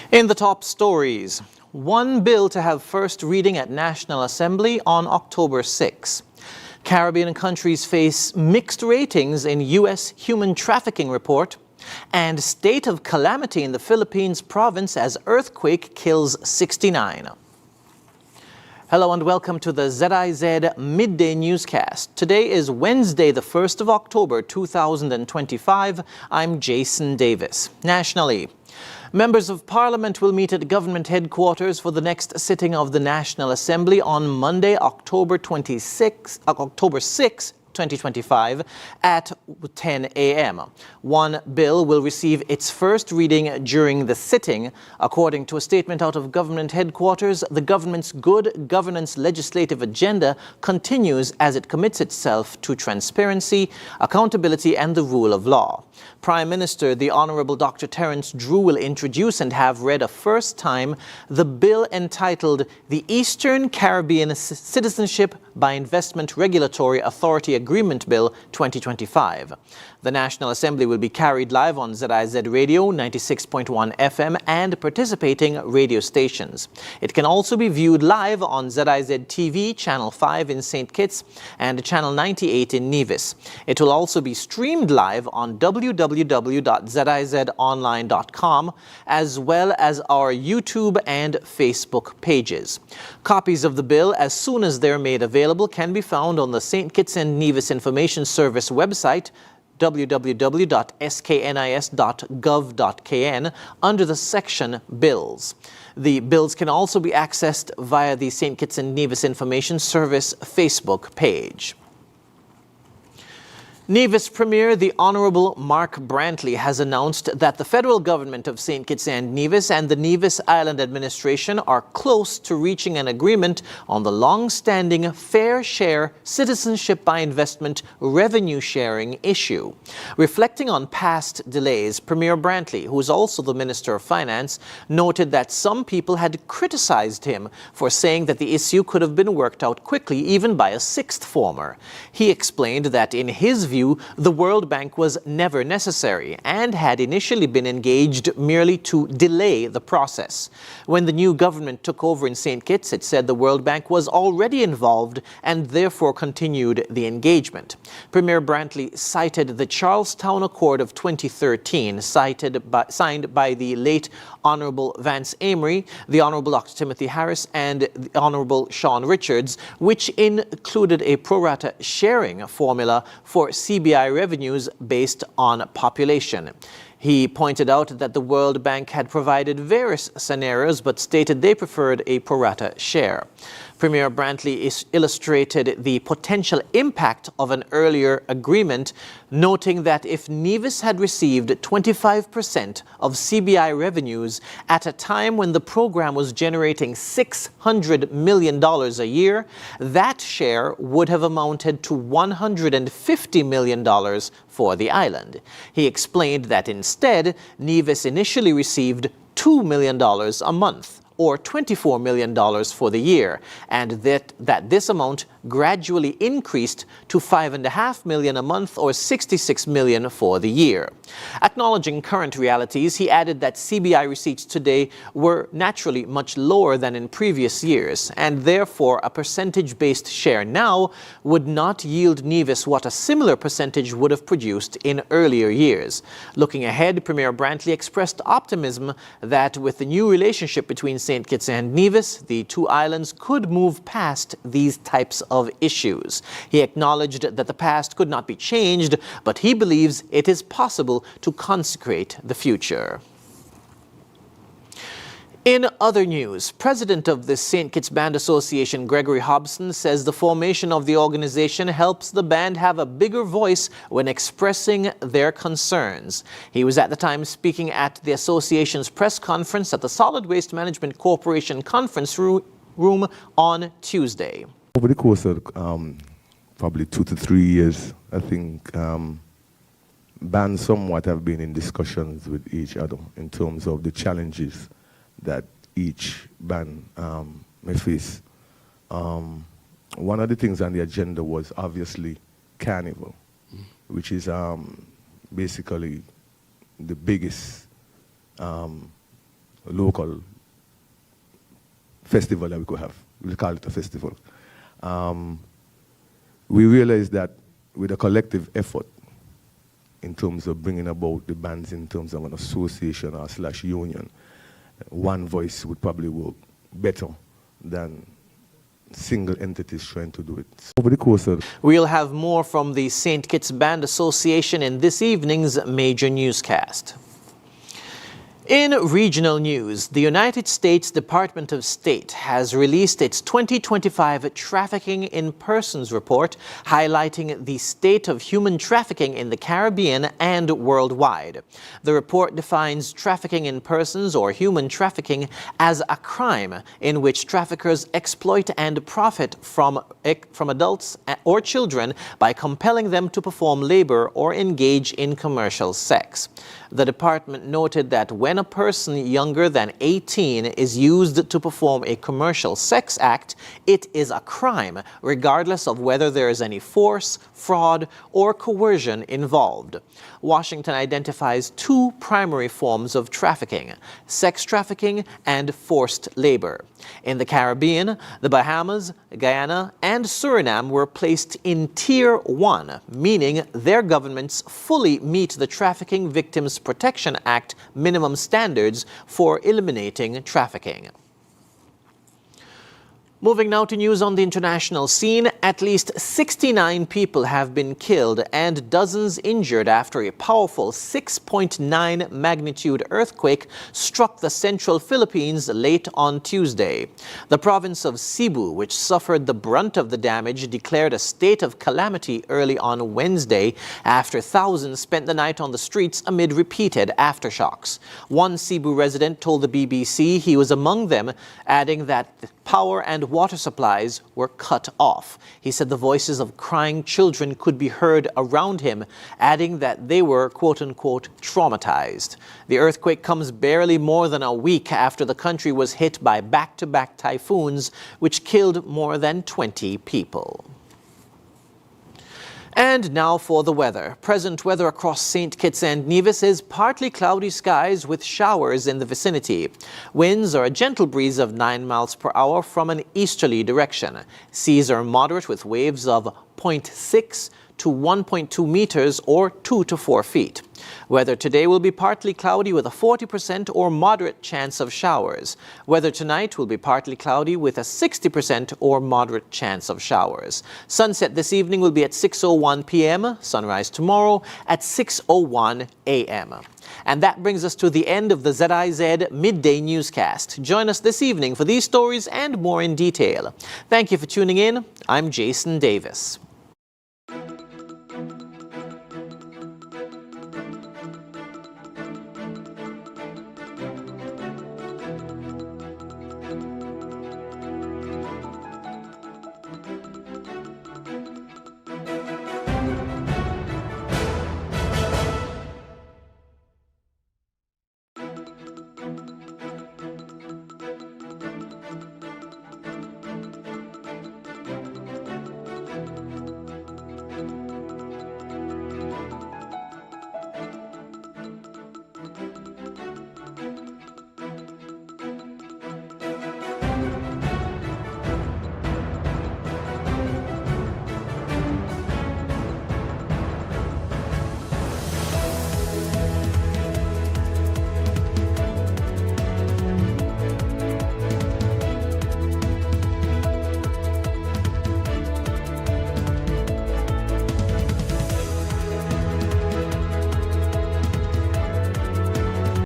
In the top stories, one bill to have first reading at National Assembly on October 6. Caribbean countries face mixed ratings in U.S. human trafficking report, and state of calamity in the Philippines province as earthquake kills 69. Hello and welcome to the ZIZ Midday Newscast. Today is Wednesday, the 1st of October, 2025. I'm Jason Davis. Nationally, members of Parliament will meet at government headquarters for the next sitting of the National Assembly on Monday, October 6, 2025 at 10 a.m. One bill will receive its first reading during the sitting. According to a statement out of government headquarters, the government's good governance legislative agenda continues as it commits itself to transparency, accountability, and the rule of law. Prime Minister, the Honorable Dr. Terence Drew, will introduce and have read a first time the bill entitled the Eastern Caribbean Citizenship by Investment Regulatory Authority Agreement Bill 2025. The National Assembly will be carried live on ZIZ Radio 96.1 FM and participating radio stations. It can also be viewed live on ZIZ TV, Channel 5 in St. Kitts and Channel 98 in Nevis. It will also be streamed live on www.zizonline.com as well as our YouTube and Facebook pages. Copies of the bill, as soon as they're made available, can be found on the St. Kitts and Nevis Information Service website, www.sknis.gov.kn, under the section Bills. The bills can also be accessed via the St. Kitts and Nevis Information Service Facebook page. Nevis Premier, the Honourable Mark Brantley, has announced that the federal government of St. Kitts and Nevis and the Nevis Island Administration are close to reaching an agreement on the long-standing fair share citizenship by investment revenue sharing issue. Reflecting on past delays, Premier Brantley, who is also the Minister of Finance, noted that some people had criticized him for saying that the issue could have been worked out quickly, even by a sixth former. He explained that in his view, the World Bank was never necessary and had initially been engaged merely to delay the process. When the new government took over in St. Kitts, it said the World Bank was already involved and therefore continued the engagement. Premier Brantley cited the Charlestown Accord of 2013, signed by the late Honourable Vance Amory, the Honourable Dr. Timothy Harris, and the Honourable Sean Richards, which included a pro rata sharing formula for CBI revenues based on population. He pointed out that the World Bank had provided various scenarios but stated they preferred a pro rata share. Premier Brantley illustrated the potential impact of an earlier agreement, noting that if Nevis had received 25% of CBI revenues at a time when the program was generating $600 million a year, that share would have amounted to $150 million for the island. He explained that instead, Nevis initially received $2 million a month, or $24 million for the year, and that this amount gradually increased to $5.5 million a month, or $66 million for the year. Acknowledging current realities, he added that CBI receipts today were naturally much lower than in previous years, and therefore a percentage-based share now would not yield Nevis what a similar percentage would have produced in earlier years. Looking ahead, Premier Brantley expressed optimism that with the new relationship between St. Kitts and Nevis, the two islands could move past these types of issues. He acknowledged that the past could not be changed, but he believes it is possible to consecrate the future. In other news, President of the St. Kitts Band Association, Gregory Hobson, says the formation of the organization helps the band have a bigger voice when expressing their concerns. He was at the time speaking at the association's press conference at the Solid Waste Management Corporation conference room on Tuesday. Over the course of probably 2 to 3 years, I think bands somewhat have been in discussions with each other in terms of the challenges that each band may face. One of the things on the agenda was obviously Carnival, which is basically the biggest local festival that we could have. We'll call it a festival. We realized that with a collective effort in terms of bringing about the bands in terms of an association or / union, one voice would probably work better than single entities trying to do it. Over the course of... We'll have more from the St. Kitts Band Association in this evening's major newscast. In regional news, the United States Department of State has released its 2025 Trafficking in Persons report, highlighting the state of human trafficking in the Caribbean and worldwide. The report defines trafficking in persons or human trafficking as a crime in which traffickers exploit and profit from adults or children by compelling them to perform labor or engage in commercial sex. The department noted that when a person younger than 18 is used to perform a commercial sex act, it is a crime, regardless of whether there is any force, fraud, or coercion involved. Washington identifies two primary forms of trafficking: sex trafficking and forced labor. In the Caribbean, the Bahamas, Guyana, and Suriname were placed in Tier 1, meaning their governments fully meet the Trafficking Victims Protection Act minimum standards for eliminating trafficking. Moving now to news on the international scene, at least 69 people have been killed and dozens injured after a powerful 6.9 magnitude earthquake struck the central Philippines late on Tuesday. The province of Cebu, which suffered the brunt of the damage, declared a state of calamity early on Wednesday after thousands spent the night on the streets amid repeated aftershocks. One Cebu resident told the BBC he was among them, adding that power and water supplies were cut off. He said the voices of crying children could be heard around him, adding that they were quote-unquote traumatized. The earthquake comes barely more than a week after the country was hit by back-to-back typhoons, which killed more than 20 people. And now for the weather. Present weather across St. Kitts and Nevis is partly cloudy skies with showers in the vicinity. Winds are a gentle breeze of 9 miles per hour from an easterly direction. Seas are moderate with waves of 0.6 to 1.2 meters or 2 to 4 feet. Weather today will be partly cloudy with a 40% or moderate chance of showers. Weather tonight will be partly cloudy with a 60% or moderate chance of showers. Sunset this evening will be at 6:01 p.m., sunrise tomorrow at 6:01 a.m. And that brings us to the end of the ZIZ Midday Newscast. Join us this evening for these stories and more in detail. Thank you for tuning in. I'm Jason Davis.